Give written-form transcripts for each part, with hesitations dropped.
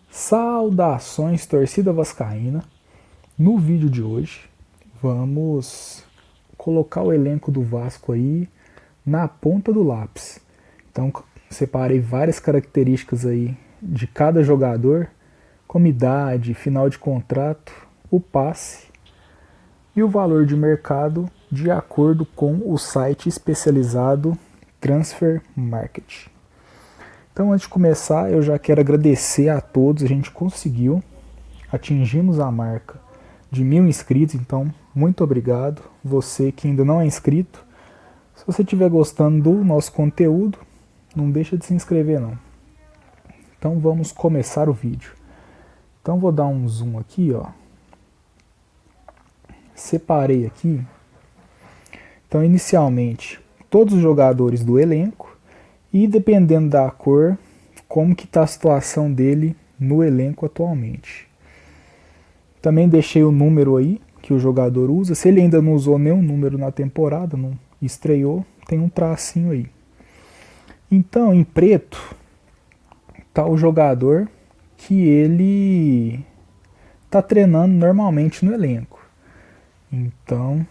Saudações, torcida vascaína. No vídeo de hoje, vamos colocar o elenco do Vasco aí na ponta do lápis. Então, separei várias características aí de cada jogador, como idade, final de contrato, o passe e o valor de mercado de acordo com o site especializado Transfer Market. Então, antes de começar, eu já quero agradecer a todos. A gente conseguiu, atingimos a marca de 1000 inscritos, então muito obrigado. Você que ainda não é inscrito, se você estiver gostando do nosso conteúdo, não deixa de se inscrever não. Então vamos começar o vídeo. Então vou dar um zoom aqui, ó. Separei aqui. Então inicialmente todos os jogadores do elenco e dependendo da cor, como que está a situação dele no elenco atualmente. Também deixei o número aí que o jogador usa. Se ele ainda não usou nenhum número na temporada, não estreou, tem um tracinho aí. Então, em preto, tá o jogador que ele tá treinando normalmente no elenco. Então,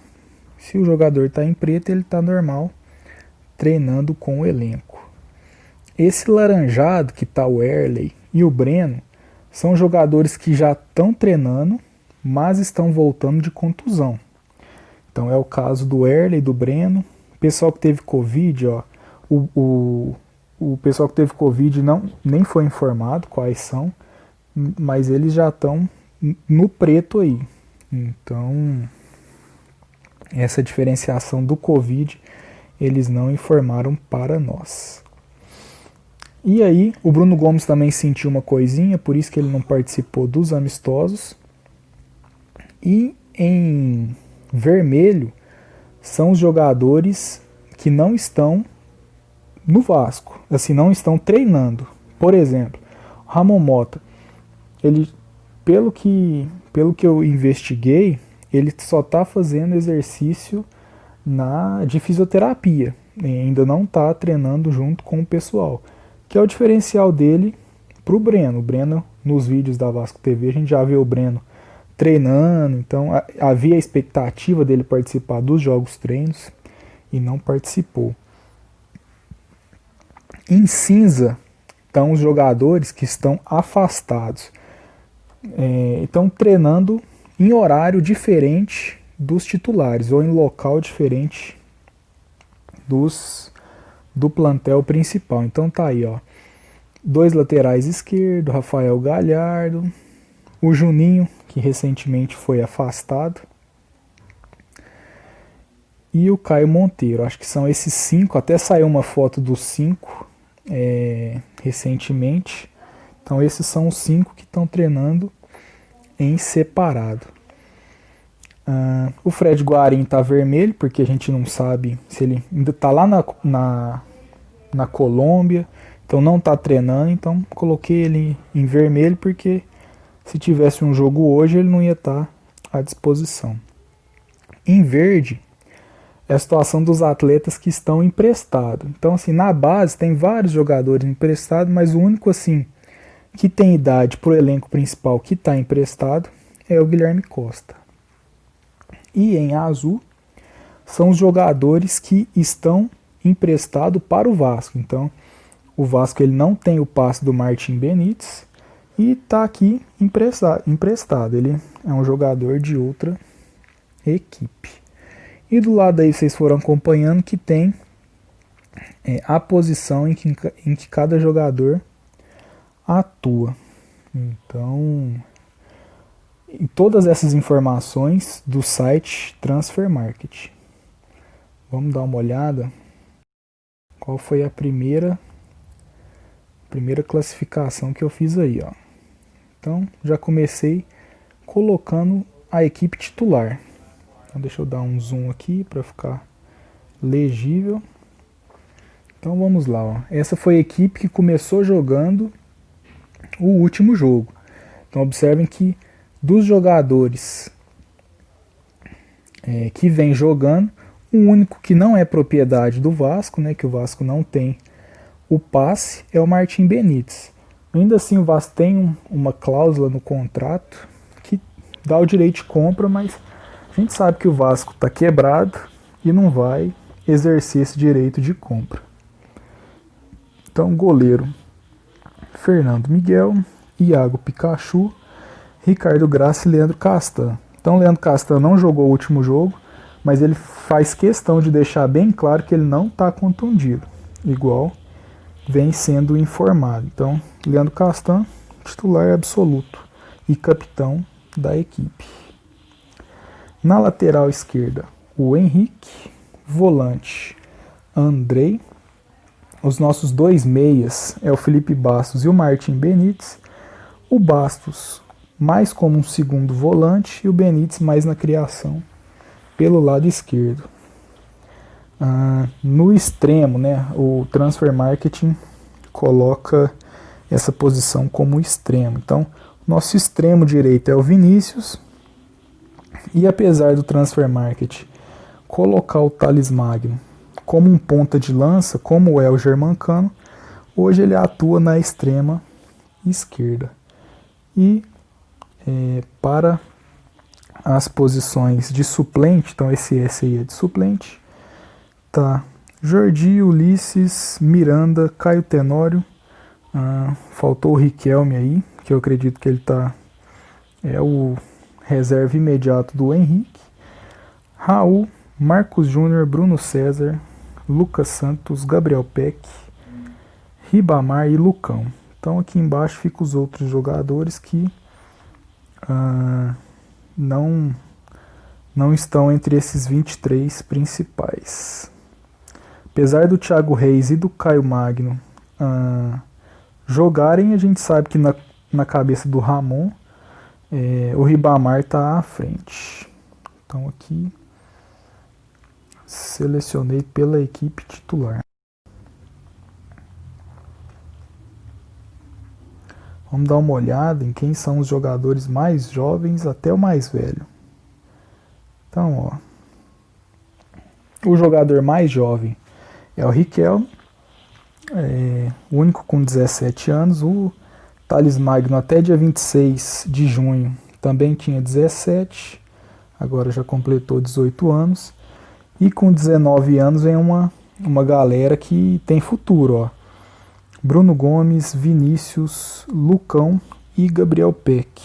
se o jogador está em preto, ele está normal treinando com o elenco. Esse laranjado que está o Erley e o Breno são jogadores que já estão treinando, mas estão voltando de contusão. Então é o caso do Erley e do Breno. O pessoal que teve Covid, ó, o pessoal que teve Covid nem foi informado quais são, mas eles já estão no preto aí. Então essa diferenciação do Covid eles não informaram para nós. E aí, o Bruno Gomes também sentiu uma coisinha, por isso que ele não participou dos amistosos. E em vermelho são os jogadores que não estão no Vasco, assim, não estão treinando. Por exemplo, o Ramon Mota, ele, pelo que eu investiguei, ele só está fazendo exercício de fisioterapia, ainda não está treinando junto com o pessoal, que é o diferencial dele para o Breno. O Breno, nos vídeos da Vasco TV, a gente já vê o Breno treinando, então havia a expectativa dele participar dos jogos treinos e não participou. Em cinza estão os jogadores que estão afastados, estão treinando em horário diferente dos titulares ou em local diferente do plantel principal. Então tá aí, ó. 2 laterais esquerdo, Rafael Galhardo, o Juninho, que recentemente foi afastado, e o Caio Monteiro. Acho que são esses 5, até saiu uma foto dos 5 recentemente. Então esses são os 5 que estão treinando em separado. O Fred Guarim está vermelho, porque a gente não sabe se ele ainda está lá na Colômbia, então não está treinando, então coloquei ele em vermelho, porque se tivesse um jogo hoje ele não ia estar à disposição. Em verde é a situação dos atletas que estão emprestados. Então assim, na base tem vários jogadores emprestados, mas o único assim que tem idade para o elenco principal que está emprestado é o Guilherme Costa. E em azul são os jogadores que estão emprestados para o Vasco. Então o Vasco ele não tem o passe do Martim Benítez e está aqui emprestado. Ele é um jogador de outra equipe. E do lado aí vocês foram acompanhando que tem a posição em que cada jogador atua. Então, e todas essas informações do site Transfer Market. Vamos dar uma olhada. Qual foi a primeira classificação que eu fiz aí, ó. Então, já comecei colocando a equipe titular. Então, deixa eu dar um zoom aqui para ficar legível. Então, vamos lá, ó. Essa foi a equipe que começou jogando o último jogo. Então, observem que dos jogadores que vem jogando, o único que não é propriedade do Vasco, né, que o Vasco não tem o passe, é o Martim Benítez. Ainda assim, o Vasco tem uma cláusula no contrato que dá o direito de compra, mas a gente sabe que o Vasco está quebrado e não vai exercer esse direito de compra. Então, goleiro: Fernando Miguel, Iago Pikachu, Ricardo Graça e Leandro Castan. Então, Leandro Castan não jogou o último jogo, mas ele faz questão de deixar bem claro que ele não está contundido, igual vem sendo informado. Então, Leandro Castan, titular absoluto e capitão da equipe. Na lateral esquerda, o Henrique, volante, Andrei. Os nossos dois meias é o Felipe Bastos e o Martim Benítez. O Bastos mais como um segundo volante e o Benítez mais na criação pelo lado esquerdo. No extremo, né, o Transfer Marketing coloca essa posição como extremo. Então, nosso extremo direito é o Vinícius, e apesar do Transfer Market colocar o Thales Magno como um ponta de lança, como é o Germancano, hoje ele atua na extrema esquerda. E para as posições de suplente, então esse aí é de suplente, tá Jordi, Ulisses, Miranda, Caio Tenório, faltou o Riquelme aí, que eu acredito que ele é o reserva imediato do Henrique, Raul, Marcos Júnior, Bruno César, Lucas Santos, Gabriel Peck, Ribamar e Lucão. Então aqui embaixo ficam os outros jogadores que não estão entre esses 23 principais. Apesar do Thiago Reis e do Caio Magno jogarem, a gente sabe que na cabeça do Ramon o Ribamar está à frente. Então aqui selecionei pela equipe titular. Vamos dar uma olhada em quem são os jogadores mais jovens até o mais velho. Então, o jogador mais jovem é o Riquelme, o único com 17 anos. O Thales Magno até dia 26 de junho também tinha 17, agora já completou 18 anos. E com 19 anos vem uma galera que tem futuro, ó. Bruno Gomes, Vinícius, Lucão e Gabriel Peck.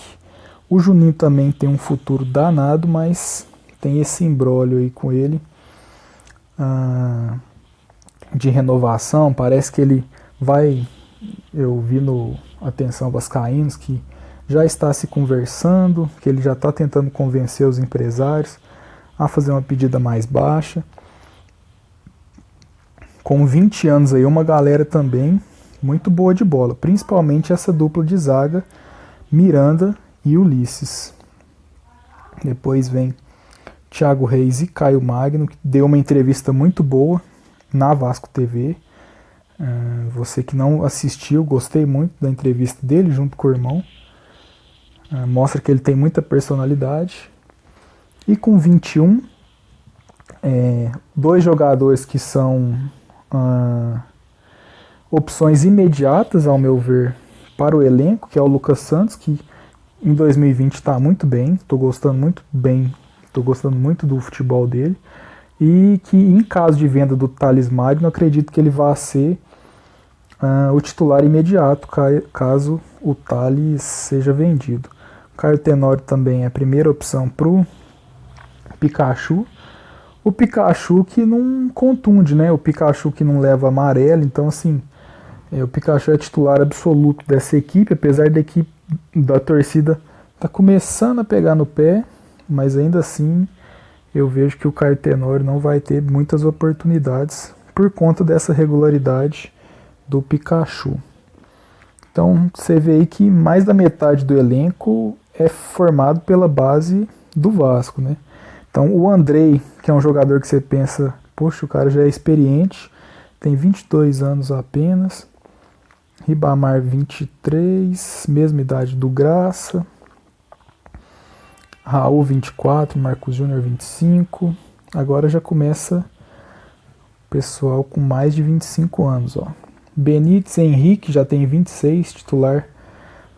O Juninho também tem um futuro danado, mas tem esse imbróglio aí com ele de renovação. Parece que ele vai, eu vi no Atenção Vascaínos, que já está se conversando, que ele já está tentando convencer os empresários a fazer uma pedida mais baixa. Com 20 anos aí, uma galera também muito boa de bola, principalmente essa dupla de zaga, Miranda e Ulisses. Depois vem Thiago Reis e Caio Magno, que deu uma entrevista muito boa na Vasco TV. Você que não assistiu, gostei muito da entrevista dele junto com o irmão. Mostra que ele tem muita personalidade. E com 21, dois jogadores que são opções imediatas, ao meu ver, para o elenco, que é o Lucas Santos, que em 2020 está muito bem, estou gostando muito do futebol dele, e que em caso de venda do Thales Magno, acredito que ele vá ser o titular imediato, caso o Thales seja vendido. O Caio Tenório também é a primeira opção para o Pikachu. O Pikachu que não contunde, né? O Pikachu que não leva amarelo. Então, assim, o Pikachu é titular absoluto dessa equipe, apesar da torcida tá começando a pegar no pé, mas ainda assim eu vejo que o Caio Tenório não vai ter muitas oportunidades por conta dessa regularidade do Pikachu. Então, você vê aí que mais da metade do elenco é formado pela base do Vasco, né? Então, o Andrei, que é um jogador que você pensa, poxa, o cara já é experiente, tem 22 anos apenas. Ribamar, 23, mesma idade do Graça. Raul, 24, Marcos Júnior, 25. Agora já começa o pessoal com mais de 25 anos, ó. Benítez Henrique já tem 26, titular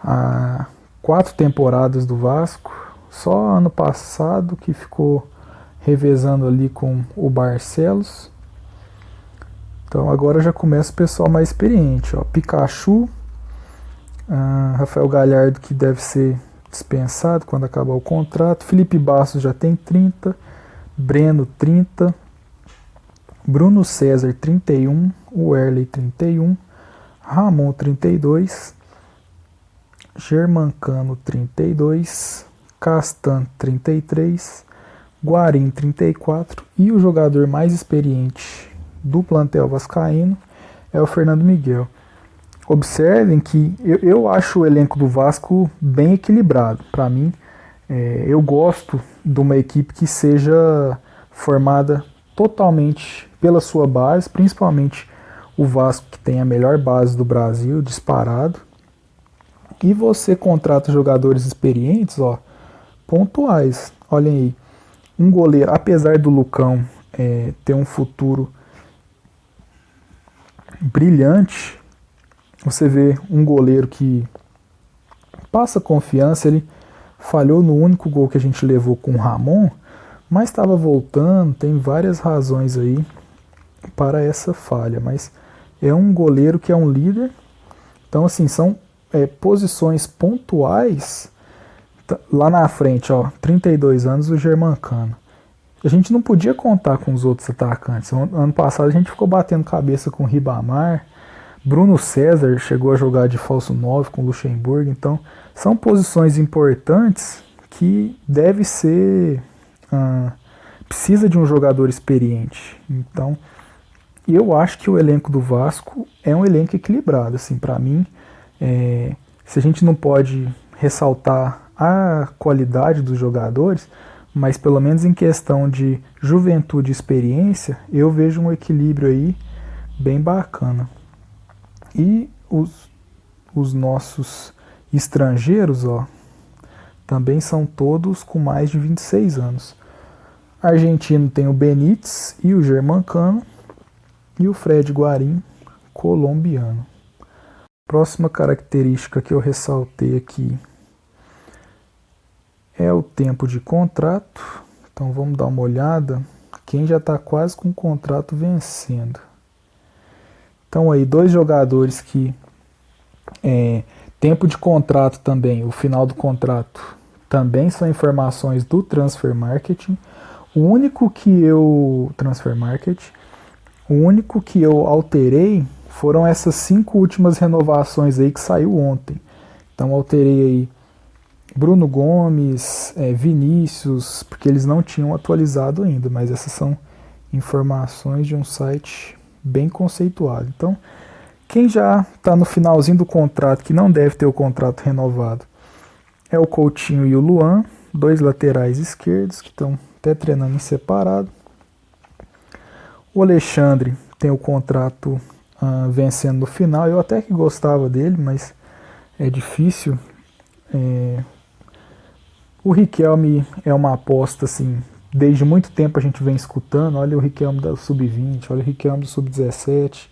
há 4 temporadas do Vasco. Só ano passado que ficou revezando ali com o Barcelos. Então agora já começa o pessoal mais experiente. Ó. Pikachu, Rafael Galhardo, que deve ser dispensado quando acabar o contrato. Felipe Bastos já tem 30. Breno 30. Bruno César 31. Werley 31. Ramon 32. Germancano 32. Castan 33. Guarim 34. E o jogador mais experiente do plantel vascaíno é o Fernando Miguel. Observem que eu acho o elenco do Vasco bem equilibrado. Para mim, eu gosto de uma equipe que seja formada totalmente pela sua base, principalmente o Vasco, que tem a melhor base do Brasil, disparado. E você contrata jogadores experientes, ó, pontuais. Olhem aí, um goleiro, apesar do Lucão ter um futuro brilhante, você vê um goleiro que passa confiança. Ele falhou no único gol que a gente levou com o Ramon, mas estava voltando, tem várias razões aí para essa falha, mas é um goleiro que é um líder. Então assim, são posições pontuais. Lá na frente, ó, 32 anos, o Germancano. A gente não podia contar com os outros atacantes. Ano passado a gente ficou batendo cabeça com o Ribamar. Bruno César chegou a jogar de falso 9 com o Luxemburgo. Então, são posições importantes que deve ser... precisa de um jogador experiente. Então, eu acho que o elenco do Vasco é um elenco equilibrado. Assim, para mim, se a gente não pode ressaltar a qualidade dos jogadores, mas pelo menos em questão de juventude e experiência, eu vejo um equilíbrio aí bem bacana. E os nossos estrangeiros, ó, também são todos com mais de 26 anos. Argentino tem o Benítez e o Germancano, e o Fred Guarim, colombiano. Próxima característica que eu ressaltei aqui é o tempo de contrato. Então vamos dar uma olhada. Quem já está quase com o contrato vencendo. Então aí, 2 jogadores que tempo de contrato também, o final do contrato, também são informações do Transfer Marketing. O único que eu alterei foram essas 5 últimas renovações aí que saiu ontem. Então alterei aí Bruno Gomes, Vinícius, porque eles não tinham atualizado ainda, mas essas são informações de um site bem conceituado. Então, quem já está no finalzinho do contrato, que não deve ter o contrato renovado, é o Coutinho e o Luan, 2 laterais esquerdos que estão até treinando em separado. O Alexandre tem o contrato vencendo no final. Eu até que gostava dele, mas é difícil. O Riquelme é uma aposta, assim, desde muito tempo a gente vem escutando. Olha o Riquelme do Sub-20, olha o Riquelme do Sub-17.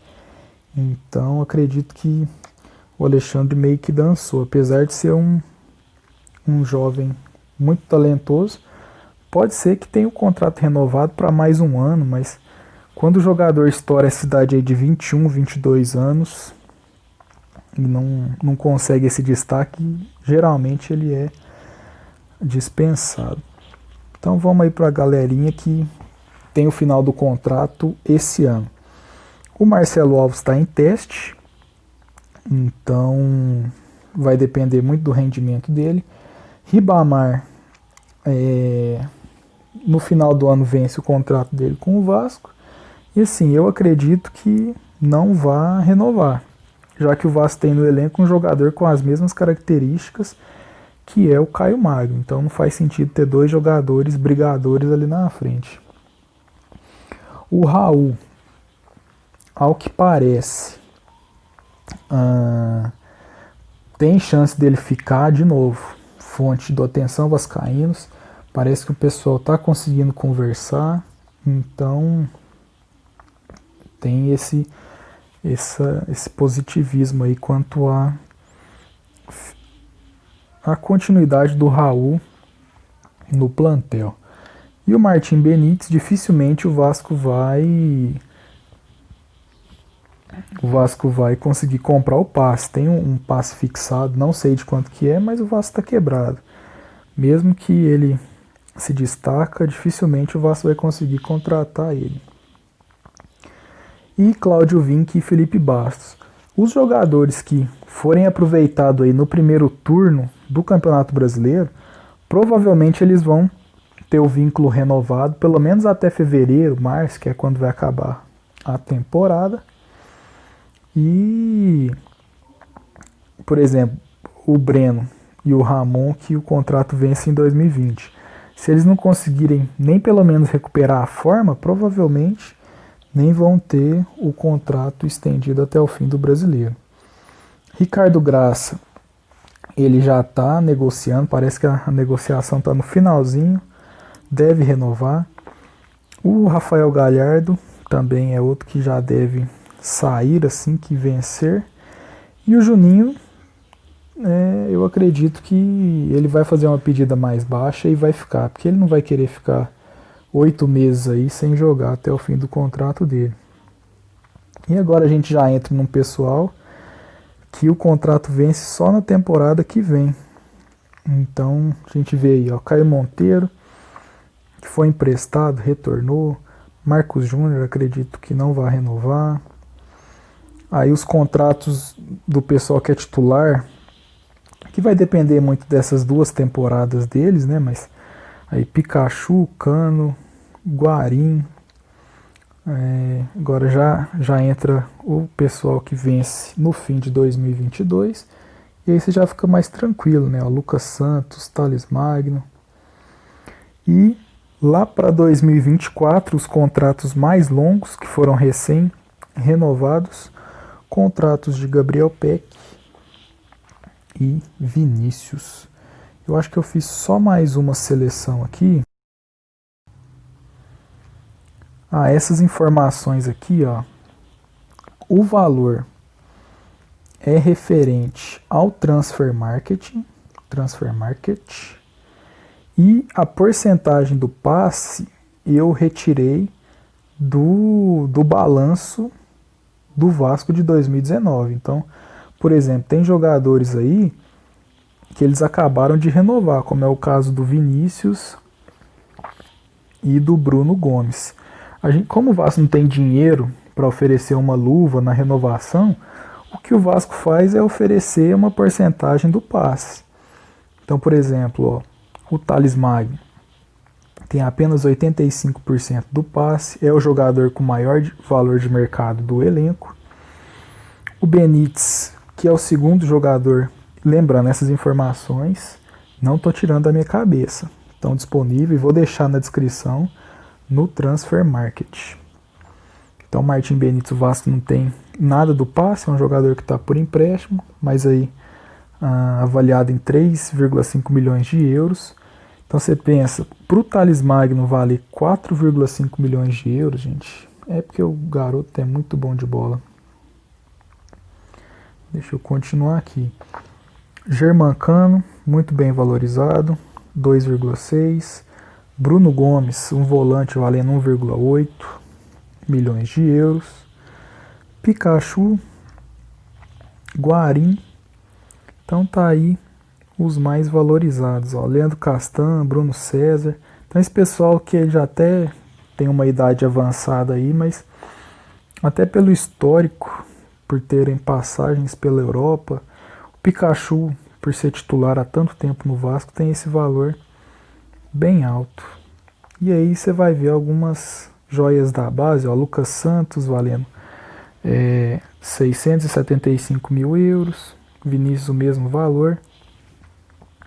Então acredito que o Alexandre meio que dançou, apesar de ser um jovem muito talentoso. Pode ser que tenha o contrato renovado para mais um ano, mas quando o jogador estoura essa idade aí de 21, 22 anos e não consegue esse destaque, geralmente ele é dispensado. Então vamos aí para a galerinha que tem o final do contrato esse ano. O Marcelo Alves está em teste, então vai depender muito do rendimento dele. Ribamar, no final do ano vence o contrato dele com o Vasco. E assim, eu acredito que não vá renovar, já que o Vasco tem no elenco um jogador com as mesmas características, que é o Caio Magno. Então não faz sentido ter 2 jogadores brigadores ali na frente. O Raul, ao que parece, tem chance dele ficar de novo. Fonte do Atenção Vascaínos, parece que o pessoal está conseguindo conversar, então tem esse positivismo aí quanto a continuidade do Raul no plantel. E o Martim Benítez, dificilmente o Vasco vai conseguir comprar o passe. Tem um passe fixado, não sei de quanto que é, mas o Vasco está quebrado. Mesmo que ele se destaca, dificilmente o Vasco vai conseguir contratar ele. E Cláudio Vinck e Felipe Bastos. Os jogadores que forem aproveitados aí no primeiro turno do Campeonato Brasileiro, provavelmente eles vão ter o vínculo renovado, pelo menos até fevereiro, março, que é quando vai acabar a temporada. E, por exemplo, o Breno e o Ramon, que o contrato vence em 2020. Se eles não conseguirem nem pelo menos recuperar a forma, provavelmente nem vão ter o contrato estendido até o fim do Brasileiro. Ricardo Graça, ele já está negociando, parece que a negociação está no finalzinho, deve renovar. O Rafael Galhardo também é outro que já deve sair assim que vencer. E o Juninho, eu acredito que ele vai fazer uma pedida mais baixa e vai ficar, porque ele não vai querer ficar 8 meses aí sem jogar até o fim do contrato dele. E agora a gente já entra num pessoal que o contrato vence só na temporada que vem. Então a gente vê aí, ó, Caio Monteiro, que foi emprestado, retornou. Marcos Júnior, acredito que não vai renovar. Aí os contratos do pessoal que é titular, que vai depender muito dessas 2 temporadas deles, né? Mas aí Pikachu, Cano, Guarim. Agora já entra o pessoal que vence no fim de 2022. E aí você já fica mais tranquilo, né? O Lucas Santos, Thales Magno. E lá para 2024, os contratos mais longos, que foram recém-renovados, contratos de Gabriel Peck e Vinícius. Eu acho que eu fiz só mais uma seleção aqui. Essas informações aqui, ó, o valor é referente ao Transfer Market, e a porcentagem do passe eu retirei do balanço do Vasco de 2019. Então, por exemplo, tem jogadores aí que eles acabaram de renovar, como é o caso do Vinícius e do Bruno Gomes. Como o Vasco não tem dinheiro para oferecer uma luva na renovação, o que o Vasco faz é oferecer uma porcentagem do passe. Então, por exemplo, ó, o Thales Magno tem apenas 85% do passe, é o jogador com maior valor de mercado do elenco. O Benítez, que é o segundo jogador, lembrando essas informações, não estou tirando da minha cabeça, estão disponíveis, vou deixar na descrição no Transfer Market. Então, Martim Benítez, o Vasco não tem nada do passe, é um jogador que está por empréstimo, mas aí avaliado em 3,5 milhões de euros. Então você pensa, para o Thales Magno valer 4,5 milhões de euros, gente, é porque o garoto é muito bom de bola. Deixa eu continuar aqui. Germancano, muito bem valorizado, 2,6. Bruno Gomes, um volante valendo 1,8 milhões de euros. Pikachu, Guarim. Então tá aí os mais valorizados. Ó. Leandro Castan, Bruno César. Então esse pessoal que já até tem uma idade avançada aí, mas até pelo histórico, por terem passagens pela Europa, o Pikachu, por ser titular há tanto tempo no Vasco, tem esse valor bem alto. E aí você vai ver algumas joias da base, ó, Lucas Santos valendo 675 mil euros, Vinícius o mesmo valor.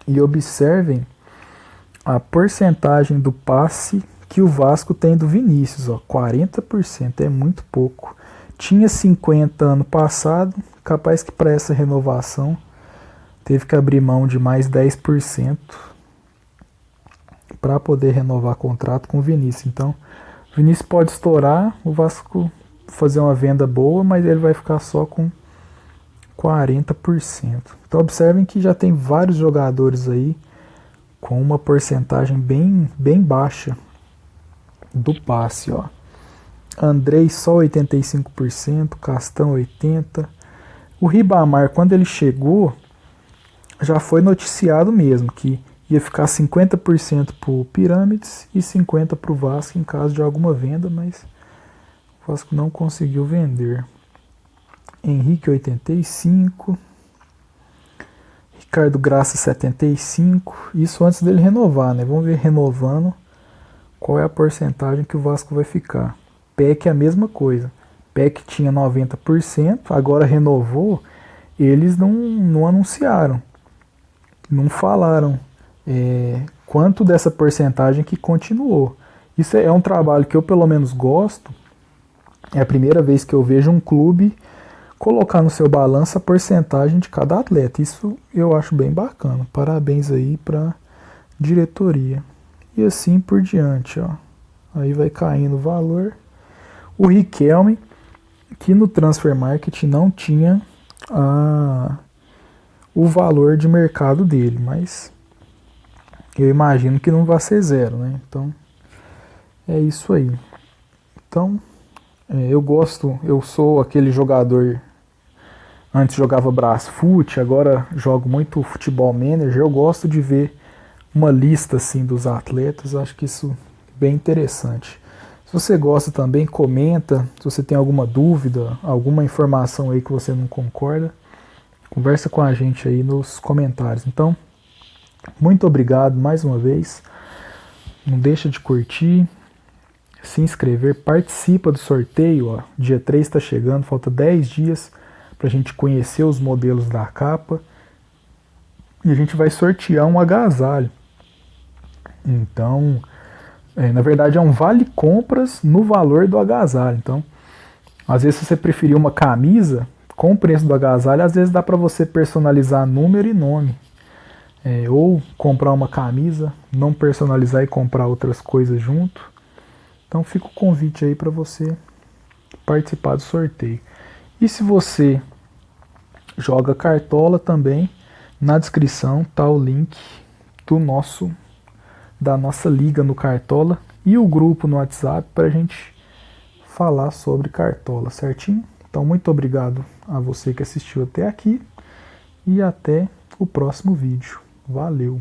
E observem a porcentagem do passe que o Vasco tem do Vinícius, ó, 40%, é muito pouco. Tinha 50 ano passado, capaz que para essa renovação teve que abrir mão de mais 10% para poder renovar contrato com o Vinícius. Então, o Vinícius pode estourar, o Vasco fazer uma venda boa, mas ele vai ficar só com 40%. Então observem que já tem vários jogadores aí com uma porcentagem bem baixa do passe, ó. Andrei só 85%, Castão 80%. O Ribamar, quando ele chegou, já foi noticiado mesmo que ia ficar 50% para o Pirâmides e 50% para o Vasco em caso de alguma venda, mas o Vasco não conseguiu vender. Henrique 85%, Ricardo Graça 75%, isso antes dele renovar, né? Vamos ver renovando qual é a porcentagem que o Vasco vai ficar. PEC é a mesma coisa. PEC tinha 90%, agora renovou, eles não anunciaram, não falaram quanto dessa porcentagem que continuou. Isso é um trabalho que eu pelo menos gosto, é a primeira vez que eu vejo um clube colocar no seu balanço a porcentagem de cada atleta. Isso eu acho bem bacana. Parabéns aí para diretoria. E assim por diante, ó. Aí vai caindo o valor. O Riquelme, que no Transfer Market não tinha o valor de mercado dele, mas eu imagino que não vai ser zero, né? Então é isso aí. Então eu sou aquele jogador, antes jogava Brasfoot, agora jogo muito Futebol Manager, eu gosto de ver uma lista assim dos atletas, acho que isso é bem interessante. Se você gosta também, comenta, se você tem alguma dúvida, alguma informação aí que você não concorda, conversa com a gente aí nos comentários. Então, muito obrigado mais uma vez, não deixa de curtir, se inscrever, participa do sorteio, ó. Dia 3 está chegando, falta 10 dias para a gente conhecer os modelos da capa e a gente vai sortear um agasalho. Então, na verdade é um vale compras no valor do agasalho. Então, às vezes se você preferir uma camisa com o preço do agasalho, às vezes dá para você personalizar número e nome. Ou comprar uma camisa, não personalizar e comprar outras coisas junto. Então fica o convite aí para você participar do sorteio. E se você joga cartola também, na descrição tá o link da nossa liga no Cartola e o grupo no WhatsApp para a gente falar sobre cartola, certinho? Então muito obrigado a você que assistiu até aqui e até o próximo vídeo. Valeu!